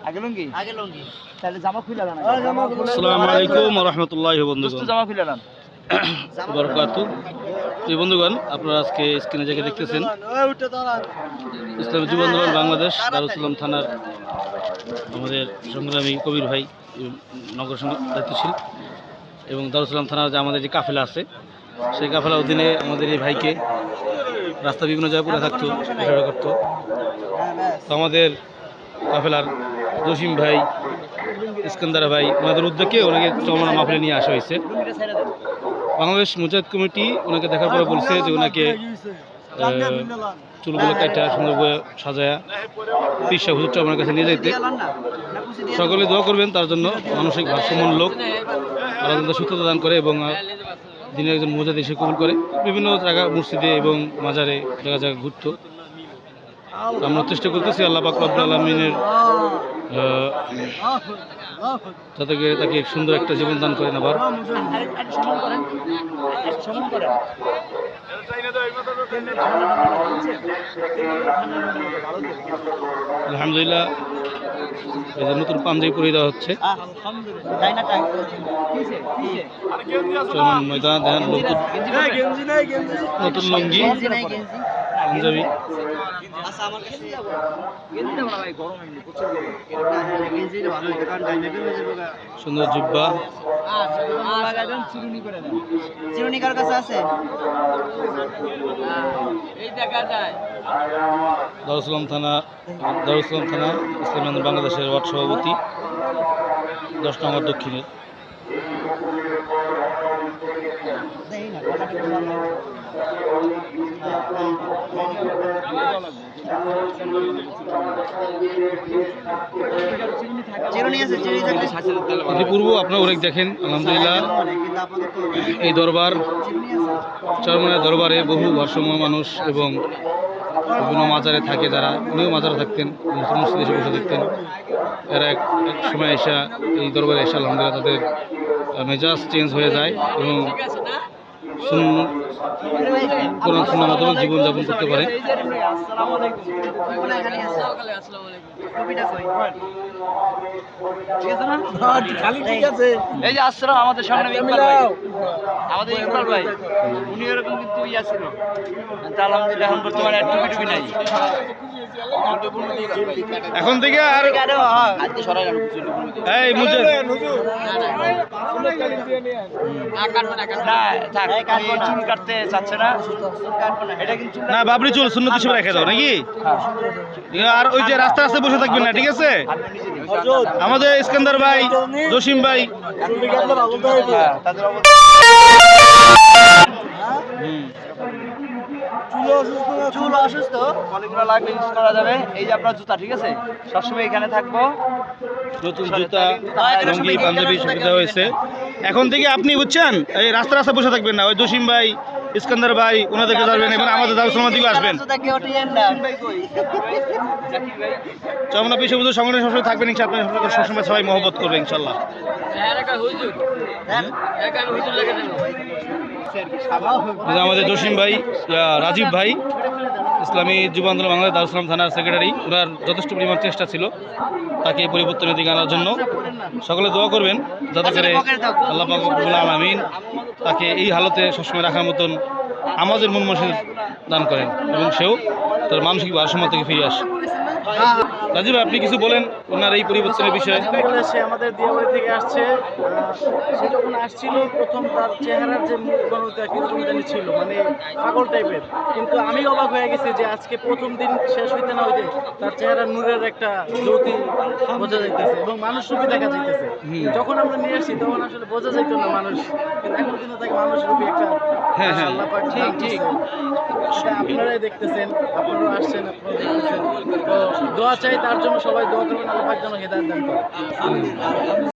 আগে লুঙ্গি তাহলে জামা খুলে দেন। আসসালামু আলাইকুম ওয়া রাহমাতুল্লাহি ওয়া বারাকাতুহু। জামা খুলে দেন বারাকাতুহু। এই বন্ধুগণ, আপনারা আজকে স্ক্রিনে যাকে দেখতেছেন ইসলামী যুব আন্দোলন বাংলাদেশ দারুল ইসলাম থানার আমাদের সংগ্রামী কবির ভাই নগর দায়িত্বশীল এবং দারুল ইসলাম থানার যে আমাদের যে কাফেলা আছে সেই কাফেলার অধীনে আমাদের এই ভাইকে রাস্তা বিভিন্ন জায়গায় পড়ে থাকতো, বিষয়টা করতো। তো আমাদের কাফেলার জসিম ভাই, ইস্কান্দার ভাই, ওনাদের উদ্যোগে ওনাকে চরমনা মাহফিলে নিয়ে আসা হয়েছে। বাংলাদেশ মুজাহিদ কমিটি ওনাকে দেখার পরে বলছে যে ওনাকে চুলগুলো কাটা সুন্দরভাবে সাজায়া পিসা হুজুরটা আমার কাছে নিয়ে যেতে। সকলে দোয়া করবেন তার জন্য। মানসিক ভারসাম্য লোক আল্লাহ সুস্থতা দান করে এবং দিনের একজন মুজাহিদ এসে কবুল করে। বিভিন্ন জায়গা মসজিদে এবং মাজারে জায়গা জায়গা ঘুরতো। আমরা চেষ্টা করতেছি আল্লাহ পাক রব্বুল আলামিনের যাতে করে তাকে সুন্দর একটা জীবন দান করেন। আবার আলহামদুলিল্লাহ এই যে নতুন পাঞ্জাবি পরিয়ে দেওয়া হচ্ছে। ময়দান দেখেন নতুন লুঙ্গি পাঞ্জাবি সুন্দর জুব্বা চিরুনি কার কাছে আছে? দারুল ইসলাম থানা ইসলামী আন্দোলন বাংলাদেশের ওয়ার্ড সভাপতি 10 নম্বর দক্ষিণের। পূর্ব আপনারা অনেক দেখেন আলহামদুলিল্লাহ এই দরবার চরমনার দরবারে বহু ভারসাম্য মানুষ এবং বিভিন্ন মাজারে থাকে যারা, উনিও মাজারে থাকতেন, মসজিদে এসে বসে দেখতেন। এরা এক সময় এসে এই দরবারে এসে আলহামদুলিল্লাহ তাদের মেজাজ চেঞ্জ হয়ে যায় এবং সুন্নাহ মাধ্যমে জীবনযাপন করতে পারে। এই যে আসসালাম আমাদের সামনে আমাদের ইকবাল ভাই, উনি এরকম কিন্তু ইয়া ছিল, আলহামদুলিল্লাহ এখন বর্তমানে টুপি টুপি নাই। এখন থেকে আর এই মুজে চুল কাটতে চাচ্ছে না, এটা কিন্তু না বাবরি চুল সুন্নত হিসেবে রেখে দাও নাকি। আর ওই যে রাস্তা রাস্তায় বসে থাকবেন না, ঠিক আছে? আমাদের ইস্কান্দার ভাই, জসিম ভাই চুল অসুস্থ, অনেকগুলো লাগবে ইউজ করা যাবে। এই যে আপনার জুতা, ঠিক আছে, সবসময় এখানে থাকবো। নতুন জুতা লুঙ্গি পাঞ্জাবি সুবিধা হয়েছে। এখন থেকে আপনি বুঝছেন এই রাস্তা রাস্তা বসে থাকবেন না, ওই জসিম ভাই, ইস্কান্দার ভাই ওনাদেরকে যাবেন এবং আমাদের দারুল ইসলামের দিকে আসবেন। চরমনা পিসা হুজুর সংগঠন সবসময় থাকবেন ইনশাআল্লাহ, আপনাদের সবসময় সবাই মহব্বত করবে ইনশাআল্লাহ। আমাদের জসিম ভাই, রাজীব ভাই, ইসলামী যুব আন্দোলন বাংলাদেশ দারুল ইসলাম থানার সেক্রেটারি, ওনার যথেষ্ট পরিমাণ চেষ্টা ছিল তাকে পরিবর্তনের দিকে আনার জন্য। সকলে দোয়া করবেন যাতে করে আল্লাহ পাক রব্বুল আলামিন তাকে এই হালতে সবসময় রাখার মতন আমাদের মন মসজিদ দান করেন এবং সেও তার মানসিক ভারসাম্য থেকে ফিরে আসে। রাজীব ভাই, আপনি কিছু বলেন ওনার এই পরিবর্তনের বিষয়ে। সে আমাদের দিয়াবাড়ি থেকে আসছে, সে যখন আসছিল প্রথম তার চেহারার যে মুখ গণতা কিরকম জানি ছিল, মানে পাগল টাইপের, কিন্তু আমি অবাক হয়ে গেছি যে আজকে প্রথম দিন শেষ হইতে না হইতে তার চেহারা নূরের একটা জ্যোতি বোঝা যাইতেছে এবং মানুষ রূপে দেখা যাইতেছে। যখন আমরা নিয়ে আসি তখন আসলে বোঝা যাইতো না মানুষ, কিন্তু এখন কিন্তু তাকে মানুষ রূপে একটা আল্লাহ পাক ঠিক আপনারাই দেখতেছেন, আপনারাও আসছেন, আপনারা দেখতেছেন। তো দোয়া চাই তার জন্য, সবাই দোয়া করবেন আল্লাহ পাক যেন হেদায়েত দান করে।